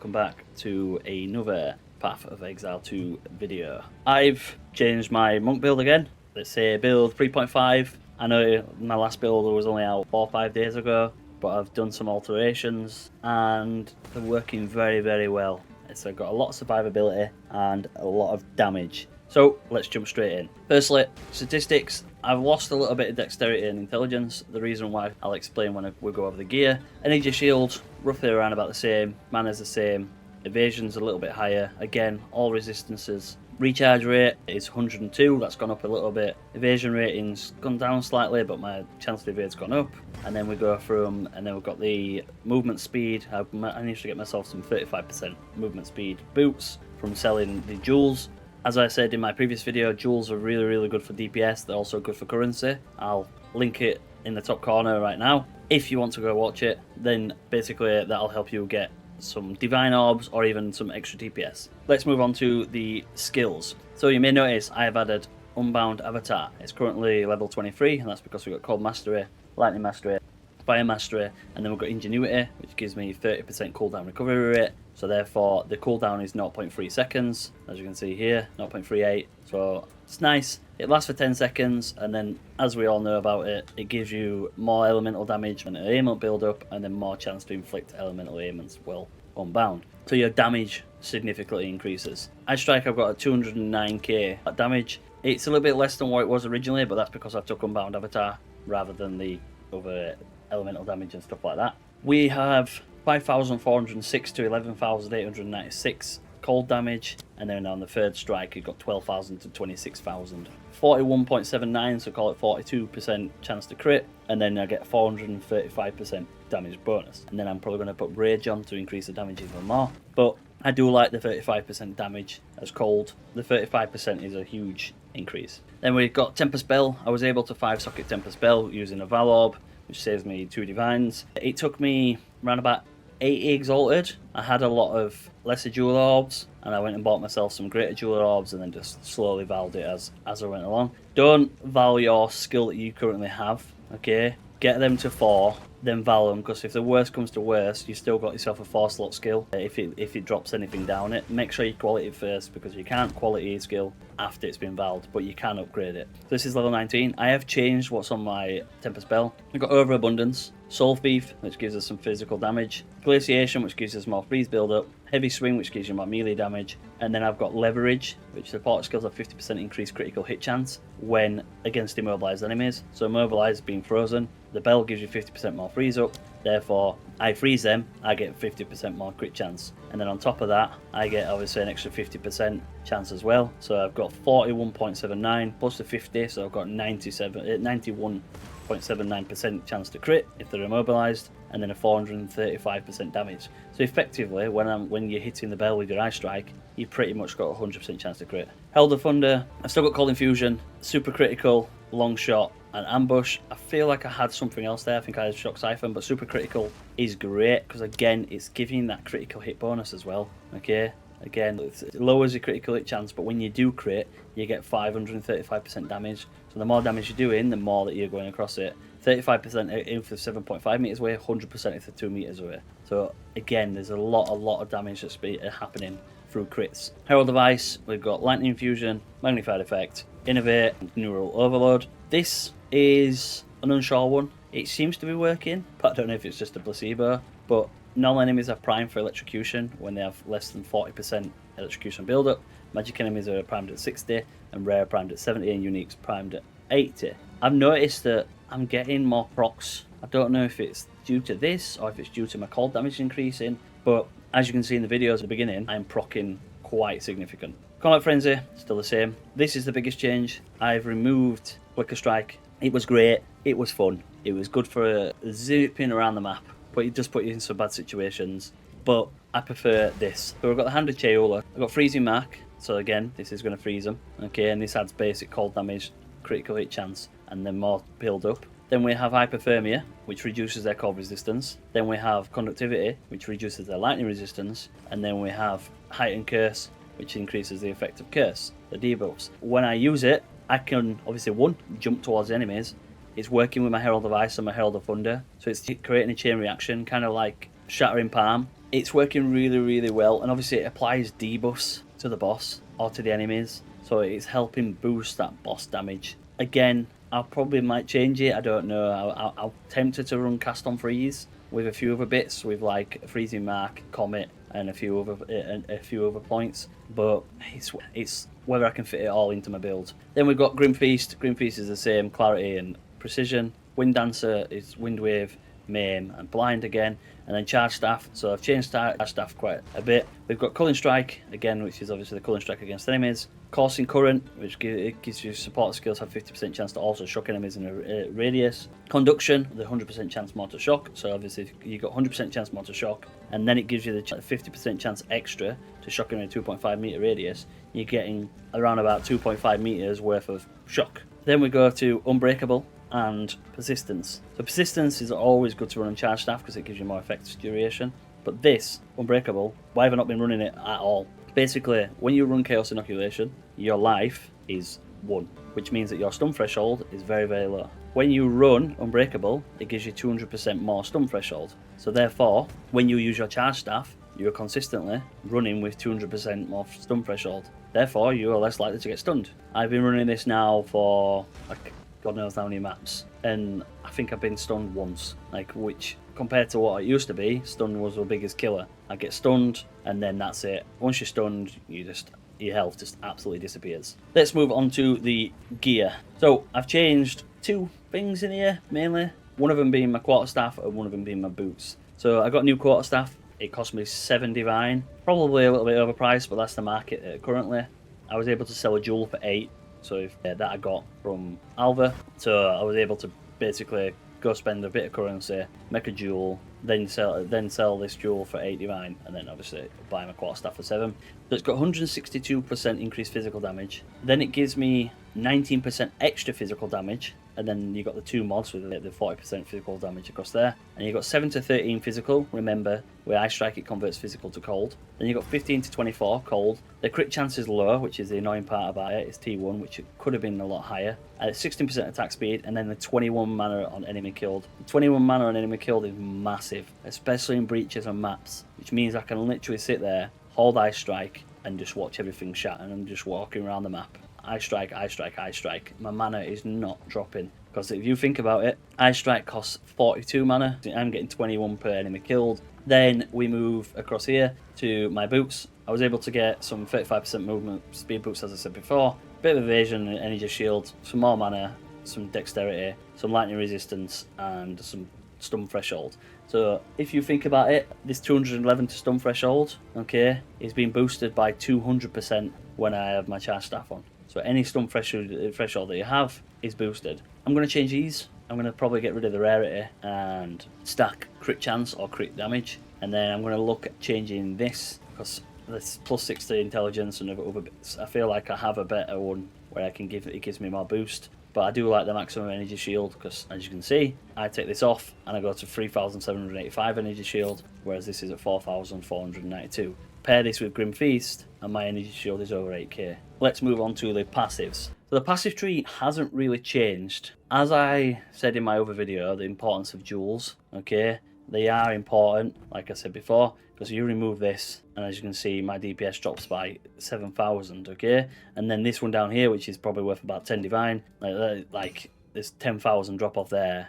welcome back to another Path of Exile 2 video. I've changed my monk build again. Let's say build 3.5. I know my last build was only out 4 or 5 days ago, but I've done some alterations and they're working very well. So I've got a lot of survivability and a lot of damage. So let's jump straight in. Firstly, statistics. I've lost a little bit of dexterity and intelligence. The reason why I'll explain when we go over the gear. Energy shield, roughly around about the same. Mana's the same. Evasion's a little bit higher. Again, all resistances. Recharge rate is 102, that's gone up a little bit. Evasion rating's gone down slightly, but my chance to evade's gone up. And then we go from, and then we've got the movement speed. I managed to get myself some 35% movement speed boots from selling the jewels. As I said in my previous video, jewels are really good for DPS. They're also good for currency. I'll link it in the top corner right now. If you want to go watch it, then basically that'll help you get some divine orbs or even some extra DPS. Let's move on to the skills. So you may notice I have added Unbound Avatar. It's currently level 23, and that's because we've got Cold Mastery, Lightning Mastery, Fire Mastery, and then we've got Ingenuity, which gives me 30% cooldown recovery rate. So therefore the cooldown is 0.3 seconds, as you can see here, 0.38. So it's nice. It lasts for 10 seconds, and then as we all know about it, it gives you more elemental damage and an ailment build up, and then more chance to inflict elemental ailments while unbound. So your damage significantly increases. Ice Strike, I've got a 209k damage. It's a little bit less than what it was originally, but that's because I took Unbound Avatar rather than the other elemental damage and stuff like that. We have 5,406 to 11,896 cold damage, and then on the third strike you've got 12,000 to 26,000. 41.79, so call it 42% chance to crit, and then I get 435% damage bonus. And then I'm probably going to put Rage on to increase the damage even more, but I do like the 35% damage as cold. The 35% is a huge increase. Then we've got Temper Spell. I was able to 5-socket Temper Spell using a Val Orb, which saves me 2 divines. It took me around about 80 exalted. I had a lot of lesser jewel orbs, and I went and bought myself some greater jewel orbs and then just slowly valved it as I went along. Don't val your skill that you currently have, okay? Get them to 4, then val them, because if the worst comes to worst, you still got yourself a 4-slot skill. If it drops anything down it, make sure you quality it first, because you can't quality a skill after it's been valved, but you can upgrade it. So this is level 19. I have changed what's on my Temper Spell. We've got Overabundance, Soul Thief, which gives us some physical damage, Glaciation, which gives us more freeze build up, Heavy Swing, which gives you more melee damage, and then I've got Leverage, which supports skills of 50% increased critical hit chance when against immobilized enemies. So immobilized being frozen, the bell gives you 50% more freeze up, therefore I freeze them, I get 50% more crit chance, and then on top of that I get obviously an extra 50% chance as well. So I've got 41.79 plus the 50, so I've got 91.79% chance to crit if they're immobilized, and then a 435% damage. So effectively, when you're hitting the bell with your Ice Strike, you pretty much got a 100% chance to crit. Herald of Thunder, I've still got Cold Infusion, Super Critical, Long Shot, and Ambush. I feel like I had something else there. I think I had Shock Siphon, but Super Critical is great because again, it's giving that critical hit bonus as well. Okay, again, it lowers your critical hit chance, but when you do crit, you get 535% damage. So the more damage you're doing, the more that you're going across it. 35% if they're 7.5 meters away, 100% if they're 2 meters away. So again, there's a lot of damage that's happening through crits. Herald of Ice, we've got Lightning Infusion, Magnified Effect, Innovate, Neural Overload. This is an unsure one. It seems to be working, but I don't know if it's just a placebo. But normal enemies are primed for electrocution when they have less than 40% electrocution buildup. Magic enemies are primed at 60, and rare primed at 70, and uniques primed at 80. I've noticed that I'm getting more procs. I don't know if it's due to this or if it's due to my cold damage increasing, but as you can see in the videos at the beginning, I'm proccing quite significant. Combat Frenzy, still the same. This is the biggest change. I've removed Flicker Strike. It was great, it was fun, it was good for zipping around the map, but it does put you in some bad situations, but I prefer this. So we've got the Hand of Chayula, I've got Freezing Mark, so again, this is going to freeze them, okay, and this adds basic cold damage, critical hit chance, and then more build up. Then we have Hypothermia, which reduces their cold resistance. Then we have Conductivity, which reduces their lightning resistance, and then we have Heightened Curse, which increases the effect of Curse, the debuffs. When I use it, I can obviously, one, jump towards enemies. It's working with my Herald of Ice and my Herald of Thunder, so it's creating a chain reaction, kind of like Shattering Palm. it's working really, really well. And obviously it applies debuffs to the boss or to the enemies, so it's helping boost that boss damage. Again, I probably might change it, I don't know. I'll tempted to run cast on freeze with a few other bits, with like freezing mark, comet, and a few other points, but it's whether I can fit it all into my build. Then we've got Grim Feast. Grim Feast is the same clarity and precision. Wind Dancer is Wind Wave, Maim, and Blind again, and then Charge Staff. So I've changed Charge Staff quite a bit. We've got Culling Strike again, which is obviously the Culling Strike against enemies. Coursing Current, which gives you support skills have 50% chance to also shock enemies in a radius. Conduction, the 100% chance more to shock. So obviously you got 100% chance more to shock, and then it gives you the 50% chance extra to shock in a 2.5 meter radius. You're getting around about 2.5 meters worth of shock. Then we go to Unbreakable and Persistence. So Persistence is always good to run on Charge Staff because it gives you more effective duration. But this, Unbreakable, why have I not been running it at all? Basically, when you run Chaos Inoculation, your life is 1, which means that your stun threshold is very, very low. When you run Unbreakable, it gives you 200% more stun threshold. So therefore, when you use your Charge Staff, you're consistently running with 200% more stun threshold. Therefore, you are less likely to get stunned. I've been running this now for like God knows how many maps, and I think I've been stunned once, like, which compared to what it used to be, stun was the biggest killer. I get stunned and then that's it. Once you're stunned, your health just absolutely disappears. Let's move on to the gear. So I've changed 2 things in here mainly, one of them being my quarterstaff and one of them being my boots. So I got a new quarterstaff. It cost me 7 divine, probably a little bit overpriced, but that's the market currently. I was able to sell a jewel for 8, so that I got from Alva. So I was able to basically go spend a bit of currency, make a jewel, then sell this jewel for 8 divine, and then obviously buy my quarterstaff for 7. So it's got 162% increased physical damage. Then it gives me 19% extra physical damage, and then you got the 2 mods with the 40% physical damage across there. And you got 7 to 13 physical. Remember, with Ice Strike it converts physical to cold. Then you got 15 to 24 cold. The crit chance is low, which is the annoying part about it. It's T1, which it could have been a lot higher. 16% attack speed, and then the 21 mana on enemy killed. The 21 mana on enemy killed is massive, especially in breaches and maps, which means I can literally sit there, hold Ice Strike, and just watch everything shatter, and I'm just walking around the map. Ice Strike, Ice Strike, Ice Strike. My mana is not dropping. Because if you think about it, Ice Strike costs 42 mana. I'm getting 21 per enemy killed. Then we move across here to my boots. I was able to get some 35% movement speed boots, as I said before. Bit of evasion, energy shield, some more mana, some dexterity, some lightning resistance, and some stun threshold. So if you think about it, this 211 to stun threshold, okay, is being boosted by 200% when I have my Charge Staff on. So any stun threshold that you have is boosted. I'm going to change these. I'm going to probably get rid of the rarity and stack crit chance or crit damage. And then I'm going to look at changing this, because this plus 60 intelligence and other bits. I feel like I have a better one where I can it gives me more boost. But I do like the maximum energy shield, because as you can see, I take this off and I go to 3,785 energy shield, whereas this is at 4,492. Pair this with Grim Feast and my energy shield is over 8k. Let's move on to the passives. So the passive tree hasn't really changed. As I said in my other video, the importance of jewels, okay, they are important, like I said before, because you remove this, and as you can see, my DPS drops by 7,000, okay? And then this one down here, which is probably worth about 10 divine, like there's 10,000 drop off there,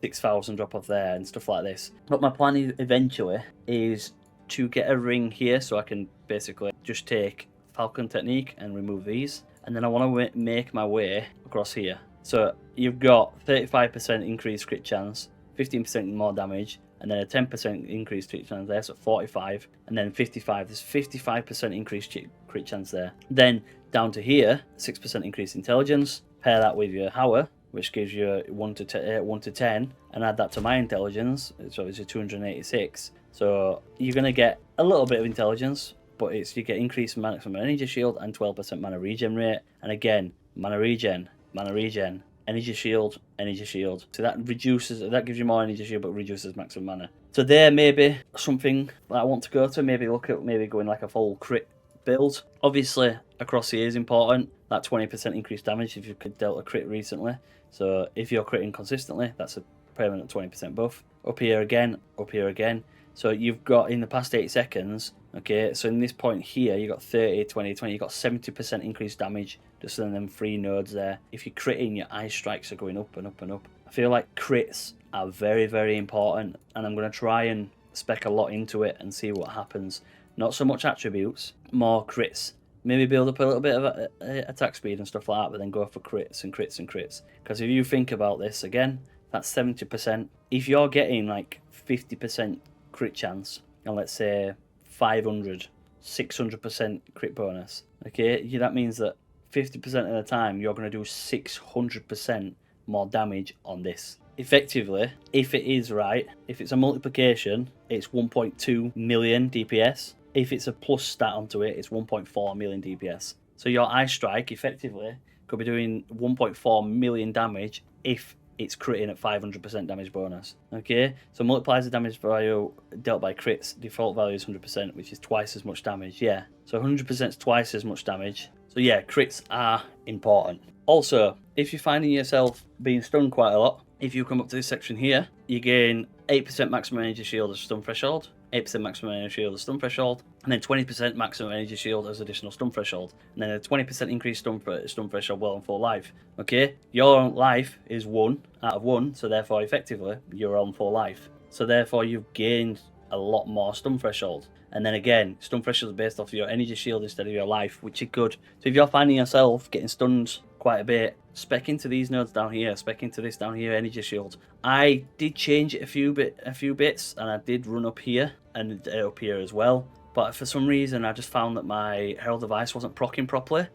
6,000 drop off there, and stuff like this. But my plan is eventually is to get a ring here, so I can basically just take Falcon Technique and remove these. And then I want to make my way across here. So you've got 35% increased crit chance, 15% more damage, and then a 10% increased crit chance there, so 45, and then 55. There's 55% increased crit chance there. Then down to here, 6% increased intelligence. Pair that with your Hour, which gives you 1 to 10, and add that to my intelligence, so it's a 286. So you're going to get a little bit of intelligence, but you get increased maximum energy shield and 12% mana regen rate. And again, mana regen, energy shield, energy shield. So that gives you more energy shield but reduces maximum mana. So there may be something that I want to go to, maybe look at going like a full crit build. Obviously across here is important, that 20% increased damage if you've dealt a crit recently. So if you're critting consistently, that's a permanent 20% buff. Up here again, So you've got in the past 8 seconds, okay, so in this point here, you got 30, 20, 20, you got 70% increased damage just in them 3 nodes there. If you're critting, your ice strikes are going up and up and up. I feel like crits are very, very important, and I'm going to try and spec a lot into it and see what happens. Not so much attributes, more crits. Maybe build up a little bit of attack speed and stuff like that, but then go for crits and crits and crits. Because if you think about this again, that's 70%. If you're getting like 50% crit chance, and let's say 500, 600% crit bonus, okay, that means that 50% of the time you're going to do 600% more damage on this. Effectively, if it is right, if it's a multiplication, it's 1.2 million DPS. If it's a plus stat onto it, it's 1.4 million DPS. So your Ice Strike effectively could be doing 1.4 million damage if it's critting at 500% damage bonus. Okay, so multiplies the damage value dealt by crits. Default value is 100%, which is twice as much damage. Yeah, so 100% is twice as much damage. So yeah, crits are important. Also, if you're finding yourself being stunned quite a lot, if you come up to this section here, you gain 8% maximum energy shield as stun threshold, 8% maximum energy shield as stun threshold, and then 20% maximum energy shield as additional stun threshold, and then a 20% increased stun threshold while on full life. Okay, your life is 1 out of 1, so therefore effectively you're on full life. So therefore you've gained a lot more stun threshold. And then again, stun threshold is based off of your energy shield instead of your life, which is good. So if you're finding yourself getting stunned quite a bit, spec into these nodes down here, spec into this down here, energy shield. I did change it a few bits, and I did run up here and up here as well. But for some reason, I just found that my Herald of Ice wasn't proccing properly.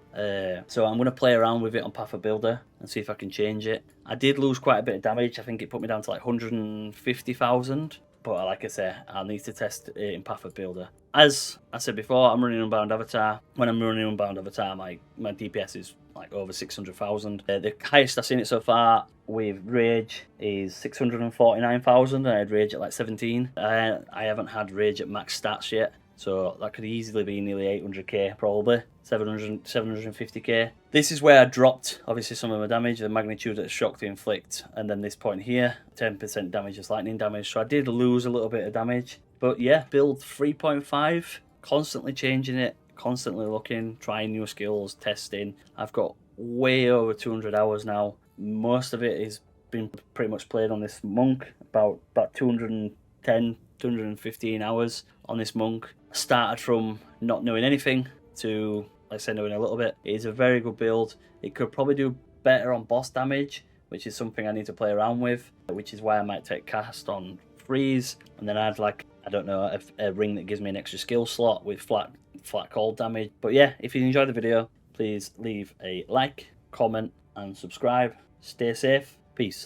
So I'm going to play around with it on Path of Builder and see if I can change it. I did lose quite a bit of damage. I think it put me down to like 150,000. But like I say, I'll need to test it in Path of Builder. As I said before, I'm running Unbound Avatar. When I'm running Unbound Avatar, my DPS is like over 600,000. The highest I've seen it so far with Rage is 649,000, and I had Rage at like 17. I haven't had Rage at max stats yet, so that could easily be nearly 800k, probably 750k. This is where I dropped obviously some of my damage, the magnitude that shock to inflict, and then this point here, 10% damage as lightning damage. So I did lose a little bit of damage, but yeah, build 3.5, constantly changing it, constantly looking, trying new skills, testing. I've got way over 200 hours now. Most of it has been pretty much played on this monk, about 210, 215 hours on this monk. I started from not knowing anything to, like I said, knowing a little bit. It is a very good build. It could probably do better on boss damage, which is something I need to play around with, which is why I might take cast on freeze, and then add like, I don't know, a ring that gives me an extra skill slot with flat cold damage. But yeah, if you enjoyed the video, please leave a like, comment and subscribe. Stay safe. Peace.